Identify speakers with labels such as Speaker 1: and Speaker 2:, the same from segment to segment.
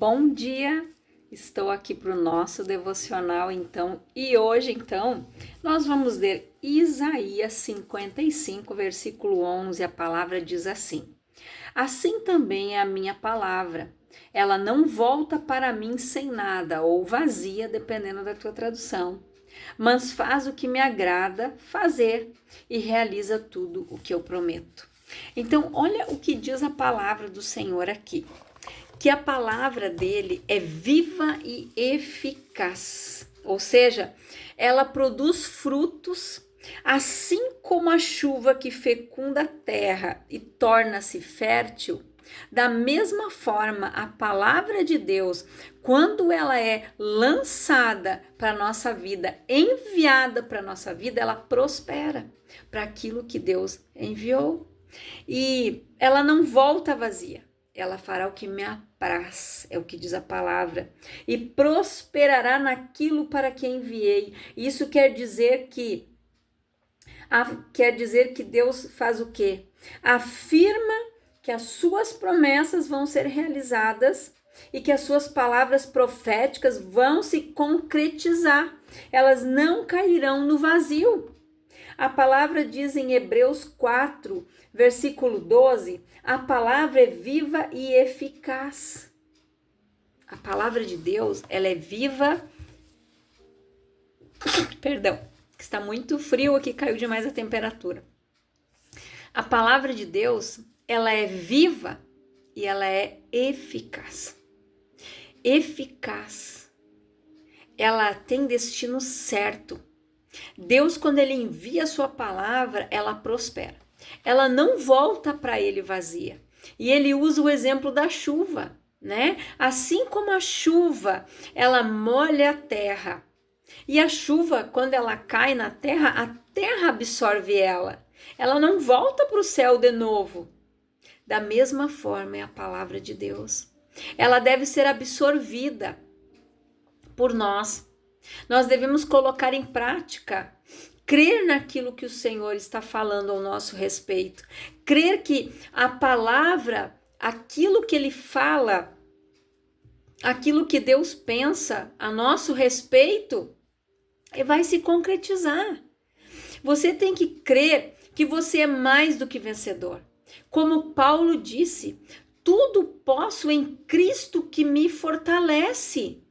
Speaker 1: Bom dia, estou aqui para o nosso devocional e hoje nós vamos ler Isaías 55, versículo 11, a palavra diz assim: Assim também é a minha palavra, ela não volta para mim sem nada ou vazia, dependendo da tua tradução, mas faz o que me agrada fazer e realiza tudo o que eu prometo. Então, olha o que diz a palavra do Senhor aqui. Que a palavra dele é viva e eficaz, ou seja, ela produz frutos, assim como a chuva que fecunda a terra e torna-se fértil. Da mesma forma, a palavra de Deus, quando ela é lançada para a nossa vida, enviada para a nossa vida, ela prospera para aquilo que Deus enviou. E ela não volta vazia. Ela fará o que me apraz, é o que diz a palavra, e prosperará naquilo para que enviei. Isso quer dizer que Deus faz o quê? Afirma que as suas promessas vão ser realizadas e que as suas palavras proféticas vão se concretizar. Elas não cairão no vazio. A palavra diz em Hebreus 4, versículo 12, a palavra é viva e eficaz. A palavra de Deus, ela é viva. Perdão, está muito frio aqui, caiu demais a temperatura. A palavra de Deus, ela é viva e ela é eficaz. Eficaz. Ela tem destino certo. Deus, quando ele envia a sua palavra, ela prospera. Ela não volta para ele vazia. E ele usa o exemplo da chuva, né? Assim como a chuva, ela molha a terra. E a chuva, quando ela cai na terra, a terra absorve ela. Ela não volta para o céu de novo. Da mesma forma é a palavra de Deus. Ela deve ser absorvida por nós. Nós devemos colocar em prática, crer naquilo que o Senhor está falando ao nosso respeito, crer que a palavra, aquilo que Ele fala, aquilo que Deus pensa a nosso respeito, vai se concretizar. Você tem que crer que você é mais do que vencedor. Como Paulo disse, tudo posso em Cristo que me fortalece.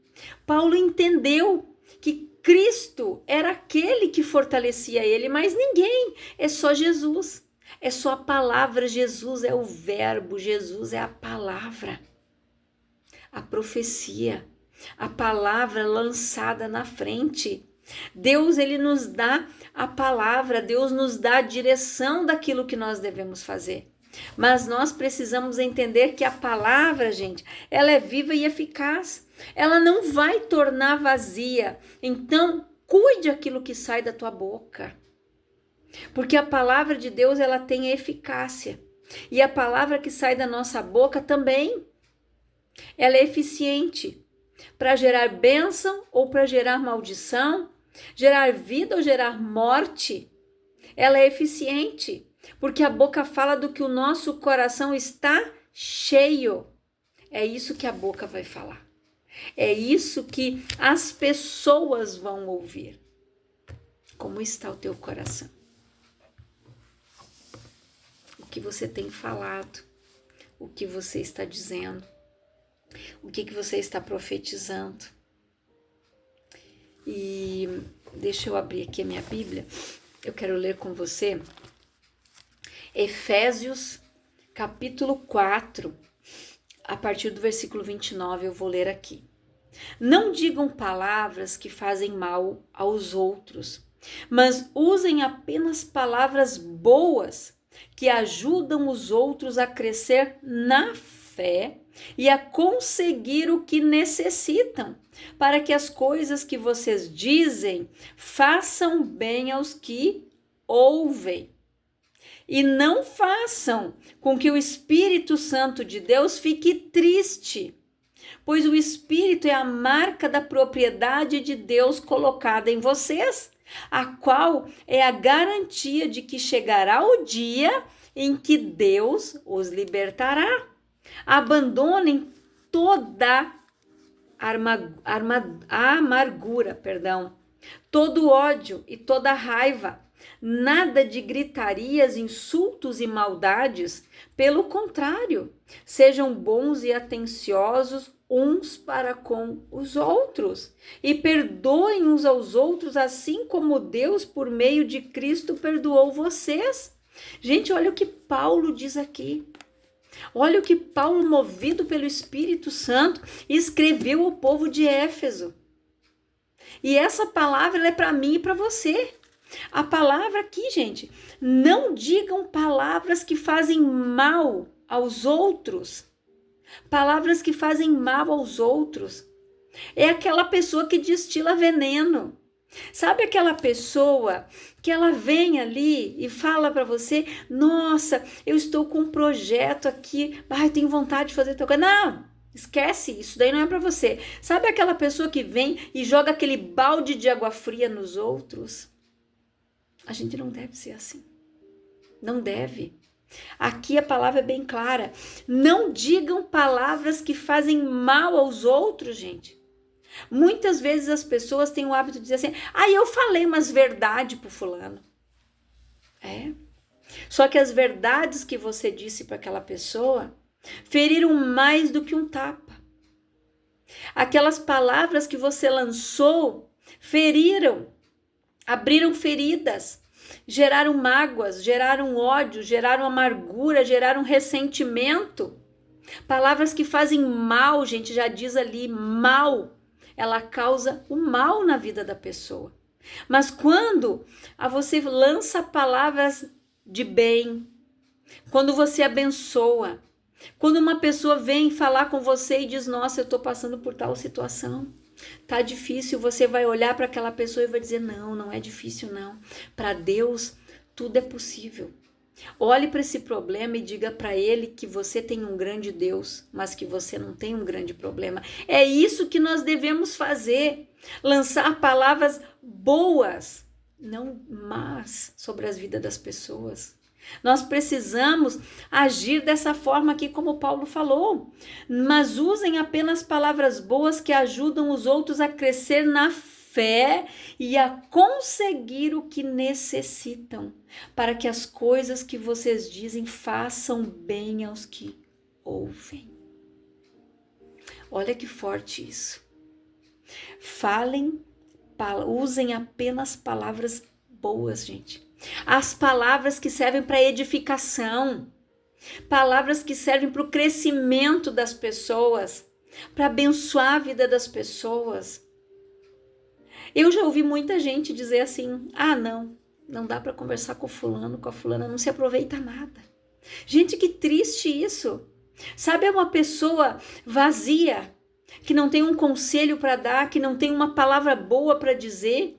Speaker 1: Paulo entendeu que Cristo era aquele que fortalecia ele, mas ninguém, é só Jesus, é só a palavra. Jesus é o verbo, Jesus é a palavra, a profecia, a palavra lançada na frente. Deus, ele nos dá a palavra, Deus nos dá a direção daquilo que nós devemos fazer. Mas nós precisamos entender que a palavra, gente, ela é viva e eficaz. Ela não vai tornar vazia. Então, cuide aquilo que sai da tua boca. Porque a palavra de Deus, ela tem eficácia. E a palavra que sai da nossa boca também. Ela é eficiente para gerar bênção ou para gerar maldição, gerar vida ou gerar morte. Ela é eficiente. Porque a boca fala do que o nosso coração está cheio. É isso que a boca vai falar. É isso que as pessoas vão ouvir. Como está o teu coração? O que você tem falado? O que você está dizendo? O que você está profetizando? E deixa eu abrir aqui a minha Bíblia. Eu quero ler com você Efésios, capítulo 4, a partir do versículo 29, eu vou ler aqui. Não digam palavras que fazem mal aos outros, mas usem apenas palavras boas que ajudam os outros a crescer na fé e a conseguir o que necessitam, para que as coisas que vocês dizem façam bem aos que ouvem. E não façam com que o Espírito Santo de Deus fique triste, pois o Espírito é a marca da propriedade de Deus colocada em vocês, a qual é a garantia de que chegará o dia em que Deus os libertará. Abandonem toda amargura, todo ódio e toda raiva. Nada de gritarias, insultos e maldades. Pelo contrário, sejam bons e atenciosos uns para com os outros e perdoem uns aos outros, assim como Deus, por meio de Cristo, perdoou vocês. Gente, olha o que Paulo diz aqui. Olha o que Paulo, movido pelo Espírito Santo, escreveu ao povo de Éfeso. E essa palavra é para mim e para você. A palavra aqui, gente, não digam palavras que fazem mal aos outros. Palavras que fazem mal aos outros. É aquela pessoa que destila veneno. Sabe aquela pessoa que ela vem ali e fala para você: nossa, eu estou com um projeto aqui, eu tenho vontade de fazer tal coisa. Não, esquece, isso daí não é para você. Sabe aquela pessoa que vem e joga aquele balde de água fria nos outros? A gente não deve ser assim. Não deve. Aqui a palavra é bem clara. Não digam palavras que fazem mal aos outros, gente. Muitas vezes as pessoas têm o hábito de dizer assim: eu falei umas verdades pro fulano. Só que as verdades que você disse para aquela pessoa feriram mais do que um tapa. Aquelas palavras que você lançou feriram, abriram feridas, geraram mágoas, geraram ódio, geraram amargura, geraram ressentimento. Palavras que fazem mal, gente, já diz ali, mal. Ela causa o mal na vida da pessoa. Mas quando você lança palavras de bem, quando você abençoa, quando uma pessoa vem falar com você e diz: nossa, eu estou passando por tal situação, tá difícil, você vai olhar para aquela pessoa e vai dizer: não, não é difícil não. Para Deus tudo é possível. Olhe para esse problema e diga para ele que você tem um grande Deus, mas que você não tem um grande problema. É isso que nós devemos fazer. Lançar palavras boas, não más, sobre as vidas das pessoas. Nós precisamos agir dessa forma aqui, como Paulo falou. Mas usem apenas palavras boas que ajudam os outros a crescer na fé e a conseguir o que necessitam, para que as coisas que vocês dizem façam bem aos que ouvem. Olha que forte isso. Usem apenas palavras boas, gente. As palavras que servem para edificação, palavras que servem para o crescimento das pessoas, para abençoar a vida das pessoas. Eu já ouvi muita gente dizer assim: não dá para conversar com o fulano, com a fulana, não se aproveita nada. Gente, que triste isso. Sabe, é uma pessoa vazia, que não tem um conselho para dar, que não tem uma palavra boa para dizer.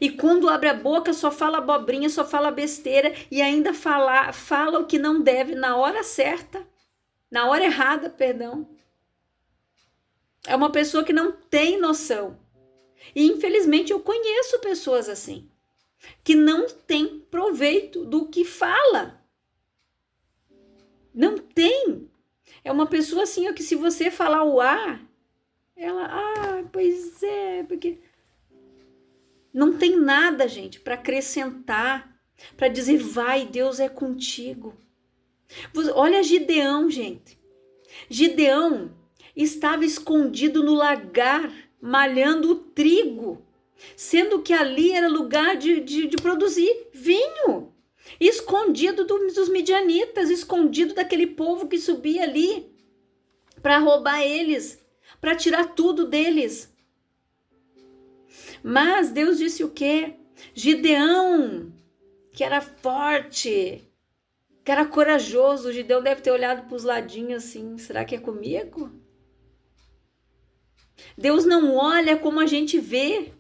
Speaker 1: E quando abre a boca só fala abobrinha, só fala besteira e ainda fala o que não deve na hora certa, na hora errada, perdão. É uma pessoa que não tem noção. E infelizmente eu conheço pessoas assim, que não tem proveito do que fala. Não tem. É uma pessoa assim, que se você falar o ela, pois é, porque não tem nada, gente, para acrescentar, para dizer: vai, Deus é contigo. Olha Gideão, gente. Gideão estava escondido no lagar, malhando o trigo, sendo que ali era lugar de produzir vinho, escondido dos midianitas, escondido daquele povo que subia ali para roubar eles, para tirar tudo deles. Mas Deus disse o quê? Gideão, que era forte, que era corajoso, Gideão deve ter olhado para os ladinhos assim: será que é comigo? Deus não olha como a gente vê.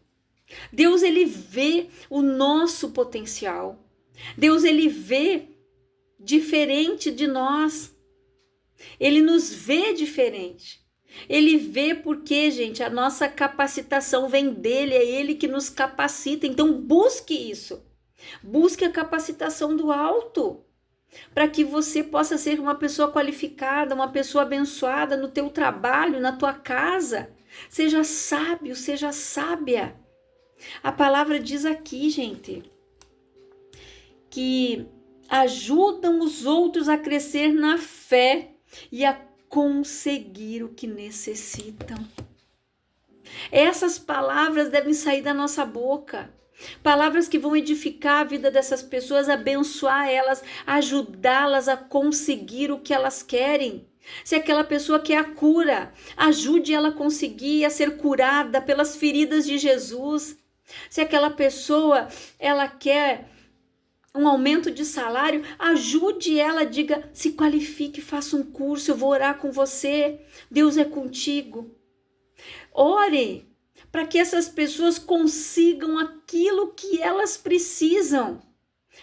Speaker 1: Deus, ele vê o nosso potencial. Deus, ele vê diferente de nós. Ele nos vê diferente. Ele vê porque, gente, a nossa capacitação vem dele, é ele que nos capacita. Então busque isso. Busque a capacitação do alto, para que você possa ser uma pessoa qualificada, uma pessoa abençoada no teu trabalho, na tua casa, Seja sábio, seja sábia. A palavra diz aqui, gente, que ajudam os outros a crescer na fé e a conseguir o que necessitam. Essas palavras devem sair da nossa boca. Palavras que vão edificar a vida dessas pessoas, abençoar elas, ajudá-las a conseguir o que elas querem. Se aquela pessoa quer a cura, ajude ela a conseguir a ser curada pelas feridas de Jesus. Se aquela pessoa ela quer um aumento de salário, ajude ela, diga, se qualifique, faça um curso, eu vou orar com você, Deus é contigo. Ore para que essas pessoas consigam aquilo que elas precisam,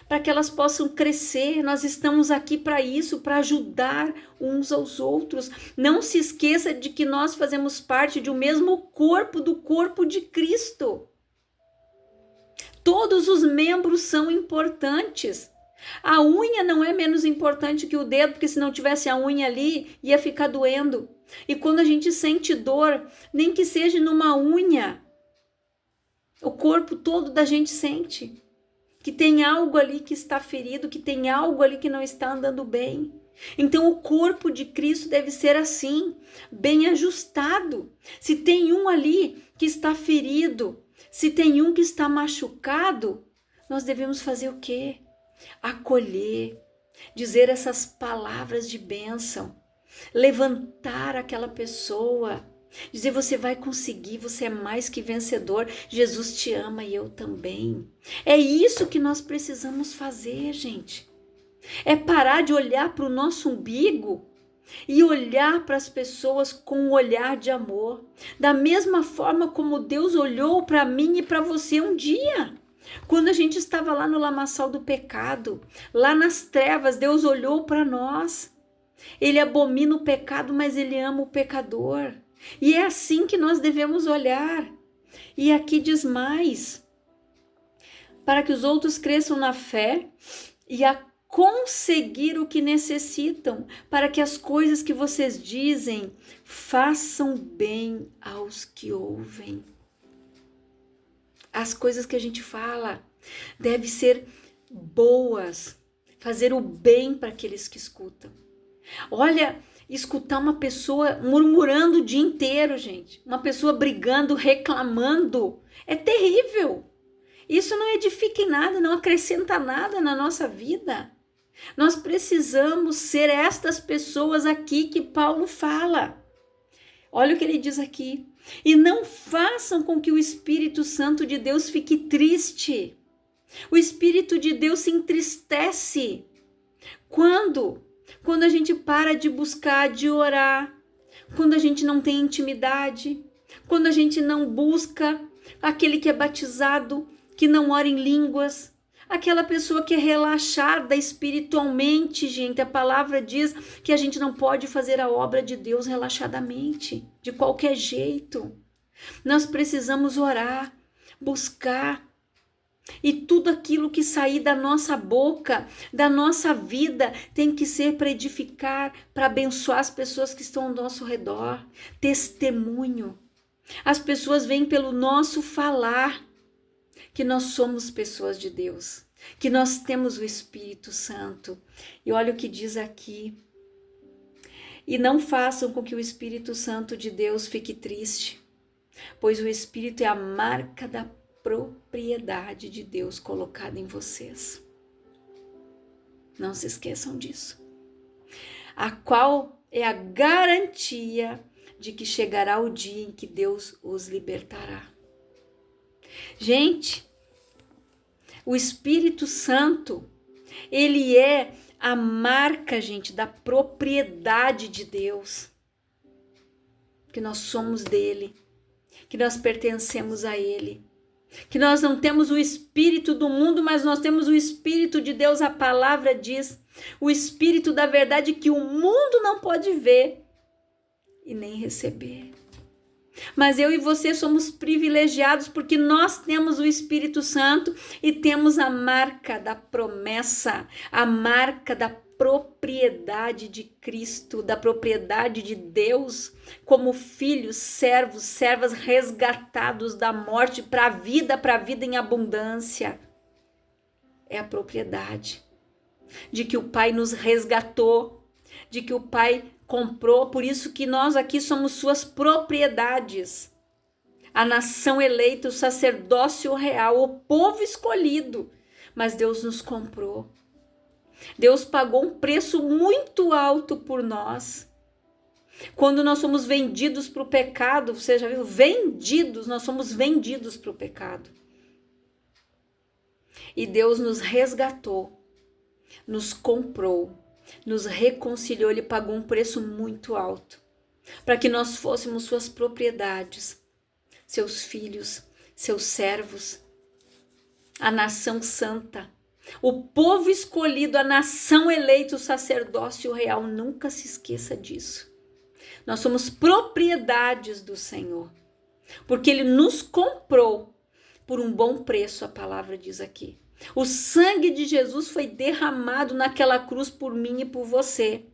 Speaker 1: para que elas possam crescer. Nós estamos aqui para isso, para ajudar uns aos outros. Não se esqueça de que nós fazemos parte de um mesmo corpo, do corpo de Cristo. Todos os membros são importantes. A unha não é menos importante que o dedo, porque se não tivesse a unha ali, ia ficar doendo. E quando a gente sente dor, nem que seja numa unha, o corpo todo da gente sente que tem algo ali que está ferido, que tem algo ali que não está andando bem. Então o corpo de Cristo deve ser assim, bem ajustado. Se tem um ali que está ferido, se tem um que está machucado, nós devemos fazer o quê? Acolher, dizer essas palavras de bênção, levantar aquela pessoa, dizer você vai conseguir, você é mais que vencedor, Jesus te ama e eu também. É isso que nós precisamos fazer, gente. É parar de olhar para o nosso umbigo e olhar para as pessoas com um olhar de amor, da mesma forma como Deus olhou para mim e para você um dia. Quando a gente estava lá no lamaçal do pecado, lá nas trevas, Deus olhou para nós. Ele abomina o pecado, mas ele ama o pecador. E é assim que nós devemos olhar. E aqui diz mais: para que os outros cresçam na fé e a conseguir o que necessitam, para que as coisas que vocês dizem façam bem aos que ouvem. As coisas que a gente fala devem ser boas, fazer o bem para aqueles que escutam. Olha, escutar uma pessoa murmurando o dia inteiro, gente, uma pessoa brigando, reclamando, é terrível. Isso não edifica em nada, não acrescenta nada na nossa vida. Nós precisamos ser estas pessoas aqui que Paulo fala. Olha o que ele diz aqui. E não façam com que o Espírito Santo de Deus fique triste. O Espírito de Deus se entristece. Quando? Quando a gente para de buscar, de orar. Quando a gente não tem intimidade. Quando a gente não busca aquele que é batizado, que não ora em línguas. Aquela pessoa que é relaxada espiritualmente, gente. A palavra diz que a gente não pode fazer a obra de Deus relaxadamente, de qualquer jeito. Nós precisamos orar, buscar. E tudo aquilo que sair da nossa boca, da nossa vida, tem que ser para edificar, para abençoar as pessoas que estão ao nosso redor. Testemunho. As pessoas veem pelo nosso falar que nós somos pessoas de Deus, que nós temos o Espírito Santo. E olha o que diz aqui. E não façam com que o Espírito Santo de Deus fique triste, pois o Espírito é a marca da propriedade de Deus colocada em vocês. Não se esqueçam disso. A qual é a garantia de que chegará o dia em que Deus os libertará. Gente, o Espírito Santo, ele é a marca, gente, da propriedade de Deus. Que nós somos dele, que nós pertencemos a ele. Que nós não temos o espírito do mundo, mas nós temos o Espírito de Deus. A palavra diz, o Espírito da verdade que o mundo não pode ver e nem receber. Mas eu e você somos privilegiados porque nós temos o Espírito Santo e temos a marca da promessa, a marca da propriedade de Cristo, da propriedade de Deus, como filhos, servos, servas resgatados da morte para a vida em abundância. É a propriedade de que o Pai nos resgatou, de que o Pai comprou, por isso que nós aqui somos suas propriedades. A nação eleita, o sacerdócio real, o povo escolhido, mas Deus nos comprou. Deus pagou um preço muito alto por nós. Quando nós somos vendidos para o pecado, você já viu? Vendidos, nós somos vendidos para o pecado. E Deus nos resgatou, nos comprou, nos reconciliou, Ele pagou um preço muito alto, para que nós fôssemos suas propriedades, seus filhos, seus servos, a nação santa, o povo escolhido, a nação eleita, o sacerdócio real. Nunca se esqueça disso. Nós somos propriedades do Senhor, porque Ele nos comprou por um bom preço, a palavra diz aqui. O sangue de Jesus foi derramado naquela cruz por mim e por você.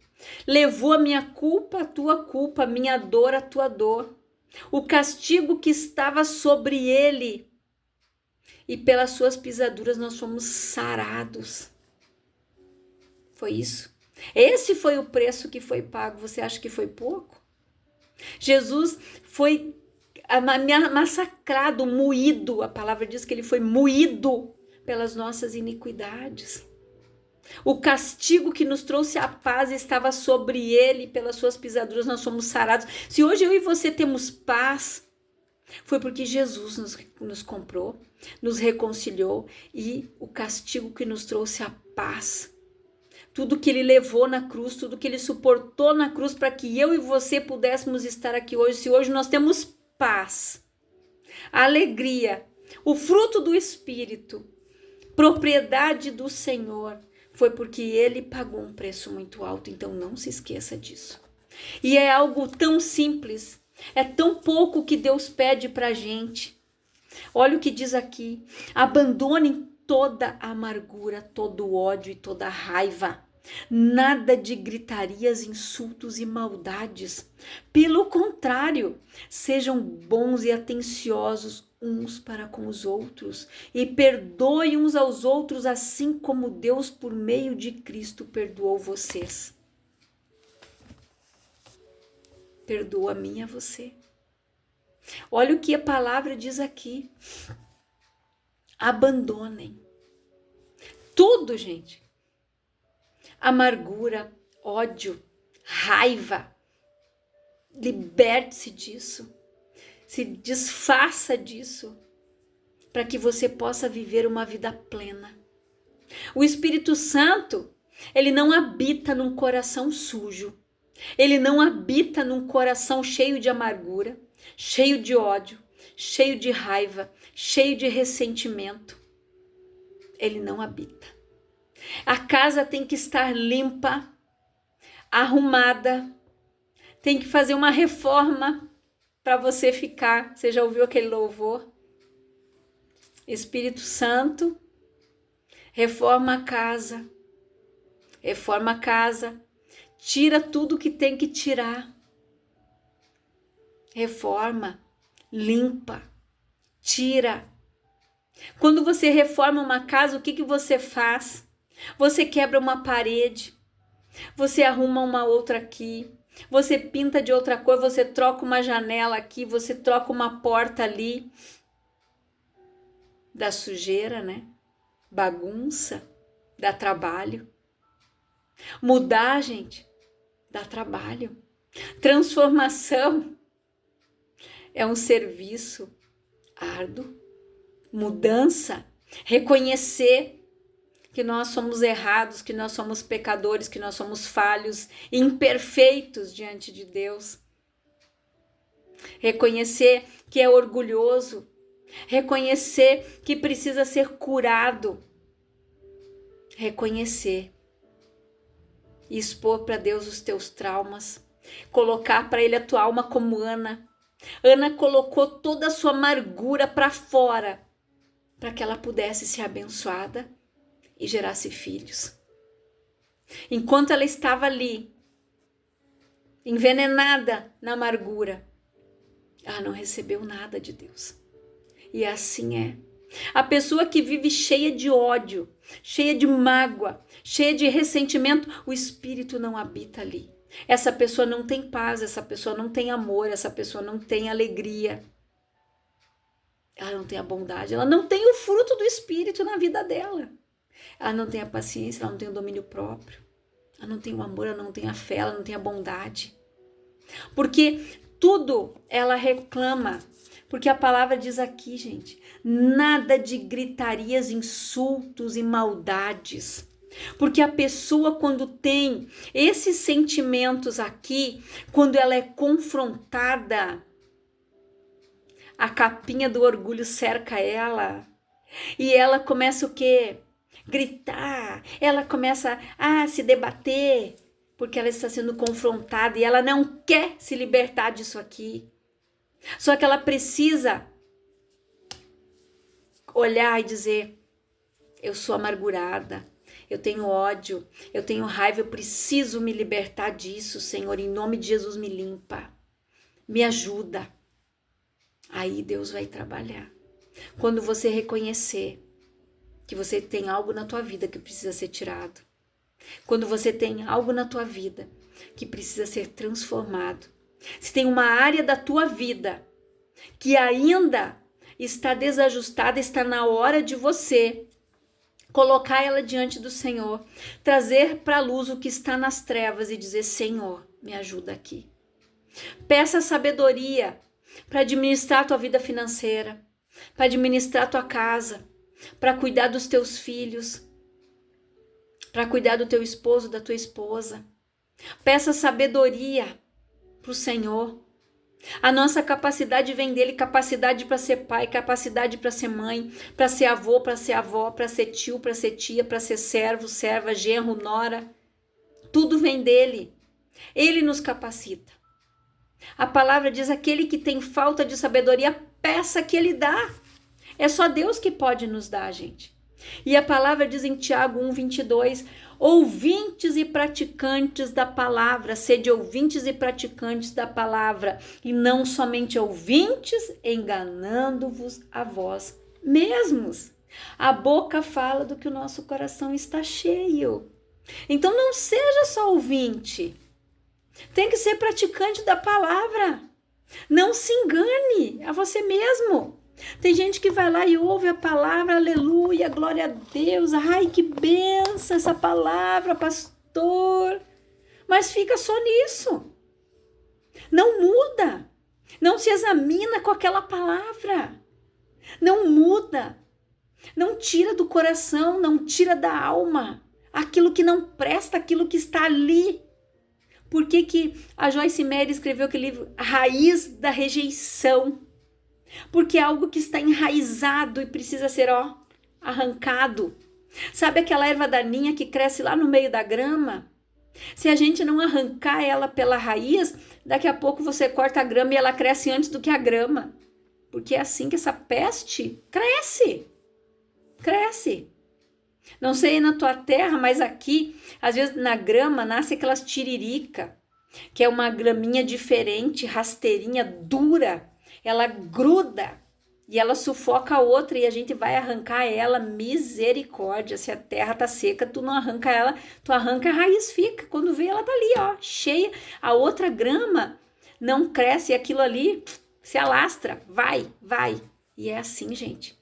Speaker 1: Levou a minha culpa, a tua culpa, a minha dor, a tua dor. O castigo que estava sobre ele. E pelas suas pisaduras nós fomos sarados. Foi isso. Esse foi o preço que foi pago. Você acha que foi pouco? Jesus foi massacrado, moído. A palavra diz que ele foi moído pelas nossas iniquidades. O castigo que nos trouxe a paz estava sobre ele, pelas suas pisaduras nós fomos sarados. Se hoje eu e você temos paz, foi porque Jesus nos comprou, nos reconciliou, e o castigo que nos trouxe a paz. Tudo que ele levou na cruz, tudo que ele suportou na cruz para que eu e você pudéssemos estar aqui hoje. Se hoje nós temos paz, alegria, o fruto do Espírito, propriedade do Senhor, foi porque ele pagou um preço muito alto. Então não se esqueça disso. E é algo tão simples, é tão pouco que Deus pede para a gente. Olha o que diz aqui: abandonem toda a amargura, todo o ódio e toda a raiva. Nada de gritarias, insultos e maldades. Pelo contrário, sejam bons e atenciosos uns para com os outros e perdoem uns aos outros, assim como Deus, por meio de Cristo, perdoou vocês. Perdoa a mim e a você. Olha o que a palavra diz aqui. Abandonem tudo, gente. Amargura, ódio, raiva. Liberte-se disso. Se desfaça disso, para que você possa viver uma vida plena. O Espírito Santo, ele não habita num coração sujo. Ele não habita num coração cheio de amargura, cheio de ódio, cheio de raiva, cheio de ressentimento. Ele não habita. A casa tem que estar limpa, arrumada, tem que fazer uma reforma para você ficar. Você já ouviu aquele louvor? Espírito Santo, reforma a casa. Reforma a casa. Tira tudo que tem que tirar. Reforma, limpa, tira. Quando você reforma uma casa, o que você faz? Você quebra uma parede, você arruma uma outra aqui, você pinta de outra cor, você troca uma janela aqui, você troca uma porta ali. Dá sujeira, né? Bagunça, dá trabalho. Mudar, gente, dá trabalho. Transformação é um serviço árduo. Mudança, reconhecer que nós somos errados, que nós somos pecadores, que nós somos falhos, imperfeitos diante de Deus. Reconhecer que é orgulhoso, reconhecer que precisa ser curado. Reconhecer e expor para Deus os teus traumas, colocar para Ele a tua alma como Ana. Ana colocou toda a sua amargura para fora, para que ela pudesse ser abençoada e gerasse filhos. Enquanto ela estava ali, envenenada na amargura, ela não recebeu nada de Deus. E assim é. A pessoa que vive cheia de ódio, cheia de mágoa, cheia de ressentimento, o Espírito não habita ali. Essa pessoa não tem paz, essa pessoa não tem amor, essa pessoa não tem alegria. Ela não tem a bondade, ela não tem o fruto do Espírito na vida dela. Ela não tem a paciência, ela não tem o domínio próprio. Ela não tem o amor, ela não tem a fé, ela não tem a bondade. Porque tudo ela reclama. Porque a palavra diz aqui, gente, nada de gritarias, insultos e maldades. Porque a pessoa, quando tem esses sentimentos aqui, quando ela é confrontada, a capinha do orgulho cerca ela. E ela começa o quê? Gritar. Ela começa a se debater, porque ela está sendo confrontada e ela não quer se libertar disso aqui. Só que ela precisa olhar e dizer: eu sou amargurada, eu tenho ódio, eu tenho raiva, eu preciso me libertar disso, Senhor, em nome de Jesus, me limpa, me ajuda. Aí Deus vai trabalhar. Quando você reconhecer que você tem algo na tua vida que precisa ser tirado, quando você tem algo na tua vida que precisa ser transformado, se tem uma área da tua vida que ainda está desajustada, está na hora de você colocar ela diante do Senhor, trazer para a luz o que está nas trevas e dizer: Senhor, me ajuda aqui. Peça sabedoria para administrar a tua vida financeira, para administrar a tua casa, para cuidar dos teus filhos, para cuidar do teu esposo, da tua esposa. Peça sabedoria para o Senhor. A nossa capacidade vem dele, capacidade para ser pai, capacidade para ser mãe, para ser avô, para ser avó, para ser tio, para ser tia, para ser servo, serva, genro, nora. Tudo vem dele. Ele nos capacita. A palavra diz: aquele que tem falta de sabedoria, peça que ele dá. É só Deus que pode nos dar, gente. E a palavra diz em Tiago 1:22, ouvintes e praticantes da palavra, sede ouvintes e praticantes da palavra, e não somente ouvintes, enganando-vos a vós mesmos. A boca fala do que o nosso coração está cheio. Então não seja só ouvinte, tem que ser praticante da palavra. Não se engane a você mesmo. Tem gente que vai lá e ouve a palavra, aleluia, glória a Deus, ai que benção essa palavra, pastor, mas fica só nisso, não muda, não se examina com aquela palavra, não muda, não tira do coração, não tira da alma, aquilo que não presta, aquilo que está ali. Por que a Joyce Meyer escreveu aquele livro, Raiz da Rejeição? Porque é algo que está enraizado e precisa ser, arrancado. Sabe aquela erva daninha que cresce lá no meio da grama? Se a gente não arrancar ela pela raiz, daqui a pouco você corta a grama e ela cresce antes do que a grama. Porque é assim que essa peste cresce. Cresce. Não sei na tua terra, mas aqui, às vezes na grama, nasce aquelas tiririca, que é uma graminha diferente, rasteirinha, dura. Ela gruda e ela sufoca a outra e a gente vai arrancar ela, misericórdia. Se a terra tá seca, tu não arranca ela, tu arranca, a raiz fica. Quando vê, ela tá ali, cheia. A outra grama não cresce e aquilo ali se alastra, vai. E é assim, gente.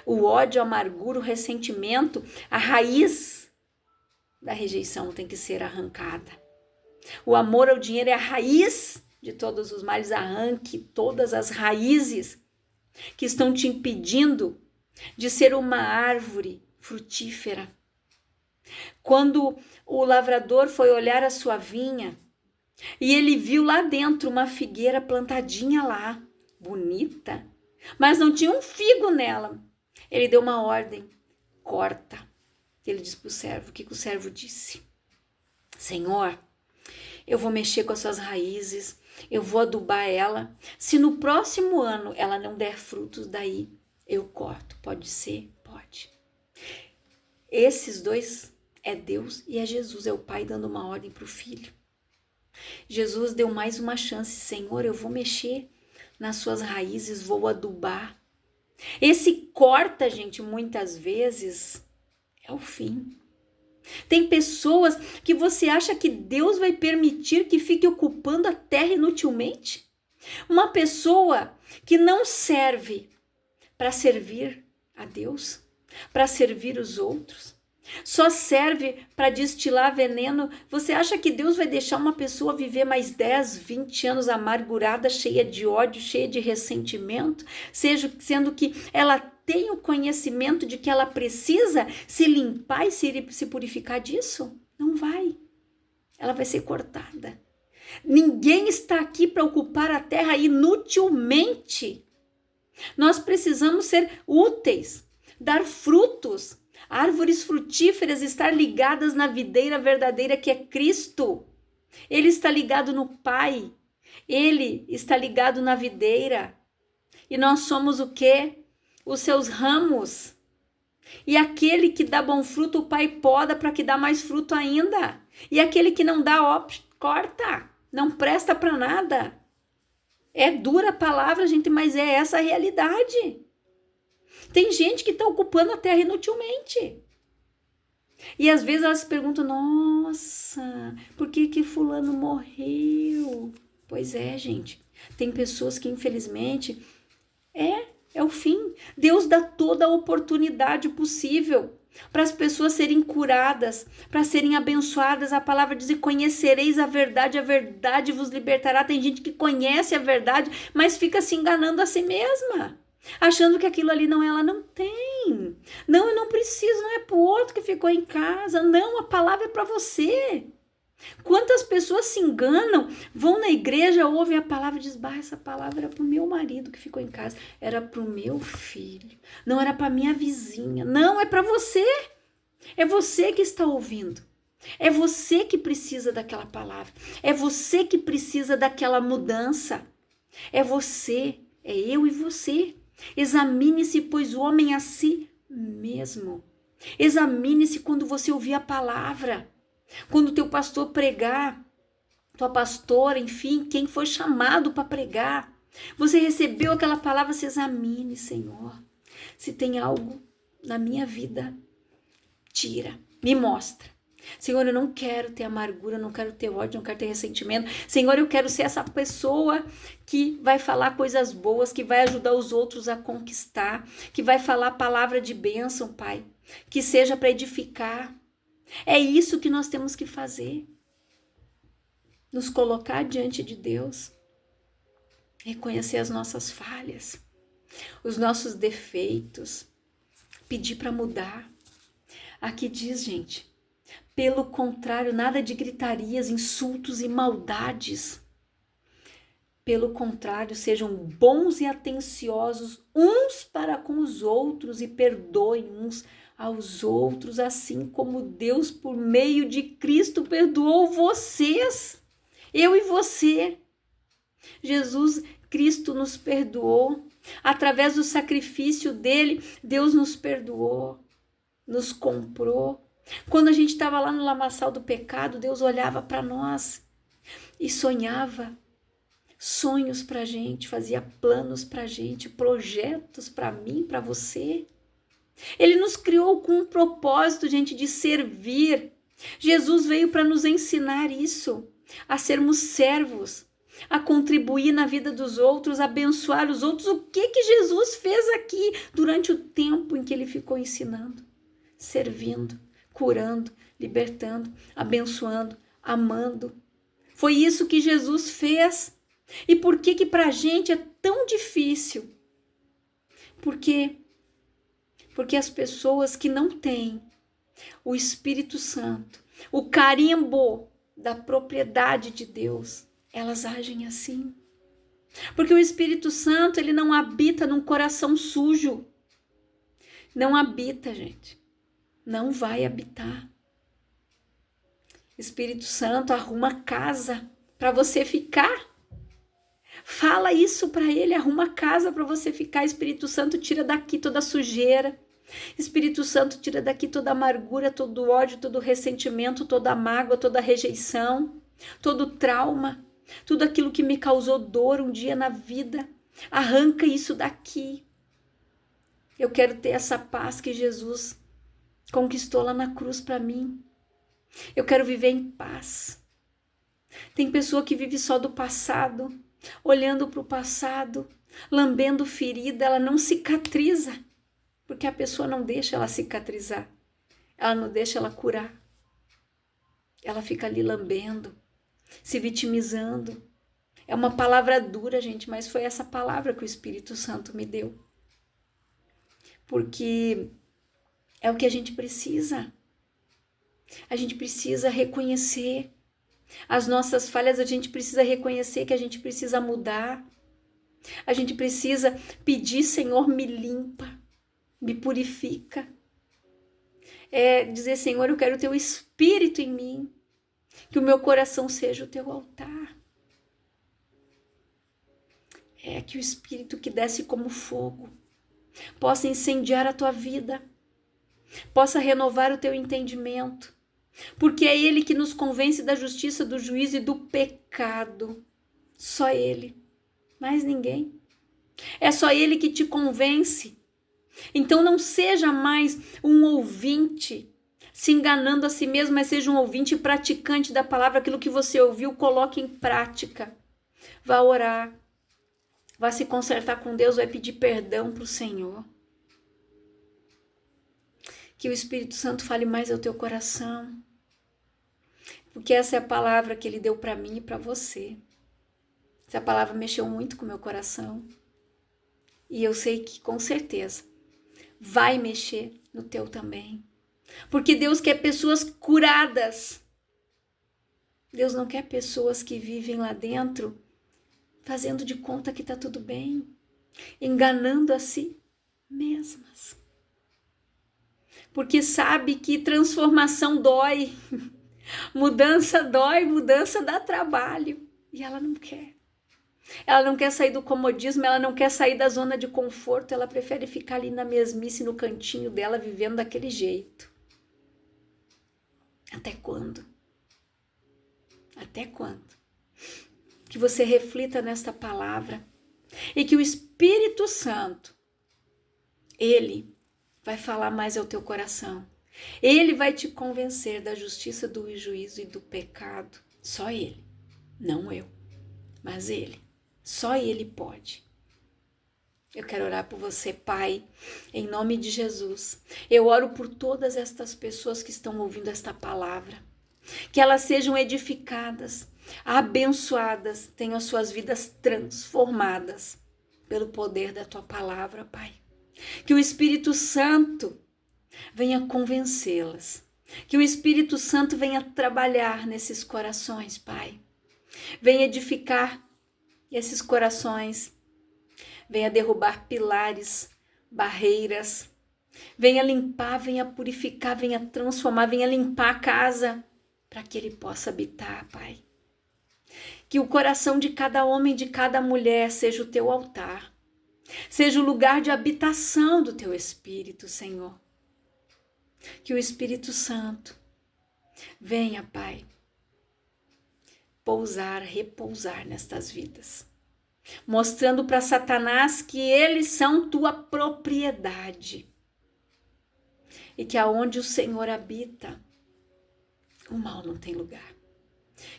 Speaker 1: O ódio, a amargura, o ressentimento, a raiz da rejeição tem que ser arrancada. O amor ao dinheiro é a raiz de todos os males. Arranque todas as raízes que estão te impedindo de ser uma árvore frutífera. Quando o lavrador foi olhar a sua vinha e ele viu lá dentro uma figueira plantadinha lá, bonita, mas não tinha um figo nela. Ele deu uma ordem, corta. Ele disse para o servo, o que o servo disse? Senhor, eu vou mexer com as suas raízes, eu vou adubar ela. Se no próximo ano ela não der frutos, daí eu corto. Pode ser? Pode. Esses dois É Deus e é Jesus, é o Pai dando uma ordem para o Filho. Jesus deu mais uma chance. Senhor, eu vou mexer nas suas raízes, vou adubar. Esse corta, gente, muitas vezes é o fim. Tem pessoas que você acha que Deus vai permitir que fique ocupando a terra inutilmente? Uma pessoa que não serve para servir a Deus, para servir os outros, só serve para destilar veneno. Você acha que Deus vai deixar uma pessoa viver mais 10, 20 anos amargurada, cheia de ódio, cheia de ressentimento, sendo que ela tem o conhecimento de que ela precisa se limpar e se purificar disso? Não vai. Ela vai ser cortada. Ninguém está aqui para ocupar a terra inutilmente. Nós precisamos ser úteis, dar frutos, árvores frutíferas, estar ligadas na videira verdadeira que é Cristo. Ele está ligado no Pai. Ele está ligado na videira. E nós somos o quê? Os seus ramos. E aquele que dá bom fruto, o Pai poda para que dá mais fruto ainda. E aquele que não dá, ó, corta. Não presta para nada. É dura a palavra, gente, mas é essa a realidade. Tem gente que está ocupando a terra inutilmente. E às vezes elas se perguntam, nossa, por que fulano morreu? Pois é, gente. Tem pessoas que infelizmente é o fim. Deus dá toda a oportunidade possível para as pessoas serem curadas, para serem abençoadas. A palavra diz, conhecereis a verdade vos libertará. Tem gente que conhece a verdade, mas fica se enganando a si mesma, achando que aquilo ali não, ela não tem. Não, eu não preciso, não é para o outro que ficou em casa. Não, a palavra é para você. Quantas pessoas se enganam, vão na igreja, ouvem a palavra e dizem, essa palavra era para o meu marido que ficou em casa, era para o meu filho, não era para minha vizinha. Não, é para você. É você que está ouvindo. É você que precisa daquela palavra. É você que precisa daquela mudança. É você, é eu e você. Examine-se, pois, o homem a si mesmo. Examine-se quando você ouvir a palavra. Quando o teu pastor pregar, tua pastora, enfim, quem foi chamado para pregar, você recebeu aquela palavra, se examine, Senhor. Se tem algo na minha vida, tira, me mostra. Senhor, eu não quero ter amargura, não quero ter ódio, não quero ter ressentimento. Senhor, eu quero ser essa pessoa que vai falar coisas boas, que vai ajudar os outros a conquistar, que vai falar palavra de bênção, Pai, que seja para edificar. É isso que nós temos que fazer. Nos colocar diante de Deus, reconhecer as nossas falhas, os nossos defeitos, pedir para mudar. Aqui diz, gente, pelo contrário, nada de gritarias, insultos e maldades. Pelo contrário, sejam bons e atenciosos uns para com os outros e perdoem uns aos outros, assim como Deus, por meio de Cristo, perdoou vocês, eu e você. Jesus Cristo nos perdoou, através do sacrifício dele, Deus nos perdoou, nos comprou. Quando a gente estava lá no lamaçal do pecado, Deus olhava para nós e sonhava sonhos para a gente, fazia planos para a gente, projetos para mim, para você. Ele nos criou com um propósito, gente, de servir. Jesus veio para nos ensinar isso, a sermos servos, a contribuir na vida dos outros, abençoar os outros. O que Jesus fez aqui durante o tempo em que ele ficou ensinando? Servindo, curando, libertando, abençoando, amando. Foi isso que Jesus fez. E por que para a gente é tão difícil? Porque as pessoas que não têm o Espírito Santo, o carimbo da propriedade de Deus, elas agem assim. Porque o Espírito Santo, ele não habita num coração sujo. Não habita, gente. Não vai habitar. Espírito Santo arruma casa para você ficar. Fala isso para ele, arruma casa para você ficar. Espírito Santo, tira daqui toda a sujeira. Espírito Santo, tira daqui toda amargura, todo ódio, todo ressentimento, toda mágoa, toda rejeição, todo trauma, tudo aquilo que me causou dor um dia na vida. Arranca isso daqui. Eu quero ter essa paz que Jesus conquistou lá na cruz para mim. Eu quero viver em paz. Tem pessoa que vive só do passado, olhando para o passado, lambendo ferida, ela não cicatriza, porque a pessoa não deixa ela cicatrizar, ela não deixa ela curar. Ela fica ali lambendo, se vitimizando. É uma palavra dura, gente, mas foi essa palavra que o Espírito Santo me deu. Porque é o que a gente precisa. A gente precisa reconhecer as nossas falhas, a gente precisa reconhecer que a gente precisa mudar. A gente precisa pedir, Senhor, me limpa, me purifica. É dizer, Senhor, eu quero o teu Espírito em mim, que o meu coração seja o teu altar. É que o Espírito que desce como fogo possa incendiar a tua vida, possa renovar o teu entendimento, porque é Ele que nos convence da justiça, do juízo e do pecado. Só Ele, mais ninguém. É só Ele que te convence. Então não seja mais um ouvinte se enganando a si mesmo, mas seja um ouvinte praticante da palavra. Aquilo que você ouviu, coloque em prática. Vá orar, vá se consertar com Deus, vai pedir perdão para o Senhor. Que o Espírito Santo fale mais ao teu coração, porque essa é a palavra que Ele deu para mim e para você. Essa palavra mexeu muito com o meu coração e eu sei que com certeza vai mexer no teu também, porque Deus quer pessoas curadas. Deus não quer pessoas que vivem lá dentro fazendo de conta que está tudo bem, enganando a si mesmas. Porque sabe que transformação dói, mudança dói, mudança dá trabalho. E ela não quer. Ela não quer sair do comodismo, ela não quer sair da zona de conforto, ela prefere ficar ali na mesmice, no cantinho dela, vivendo daquele jeito. Até quando? Até quando? Que você reflita nesta palavra e que o Espírito Santo, Ele vai falar mais ao teu coração. Ele vai te convencer da justiça, do juízo e do pecado. Só Ele, não eu, mas Ele. Só Ele pode. Eu quero orar por você, Pai, em nome de Jesus. Eu oro por todas estas pessoas que estão ouvindo esta palavra. Que elas sejam edificadas, abençoadas, tenham suas vidas transformadas pelo poder da Tua palavra, Pai. Que o Espírito Santo venha convencê-las. Que o Espírito Santo venha trabalhar nesses corações, Pai. Venha edificar esses corações. Venha derrubar pilares, barreiras. Venha limpar, venha purificar, venha transformar, venha limpar a casa para que Ele possa habitar, Pai. Que o coração de cada homem, de cada mulher seja o Teu altar. Seja o lugar de habitação do Teu Espírito, Senhor. Que o Espírito Santo venha, Pai, pousar, repousar nestas vidas, mostrando para Satanás que eles são tua propriedade e que aonde o Senhor habita, o mal não tem lugar.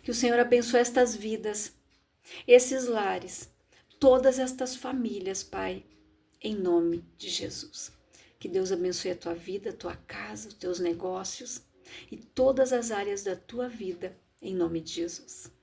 Speaker 1: Que o Senhor abençoe estas vidas, esses lares, todas estas famílias, Pai, em nome de Jesus. Que Deus abençoe a tua vida, a tua casa, os teus negócios e todas as áreas da tua vida, em nome de Jesus.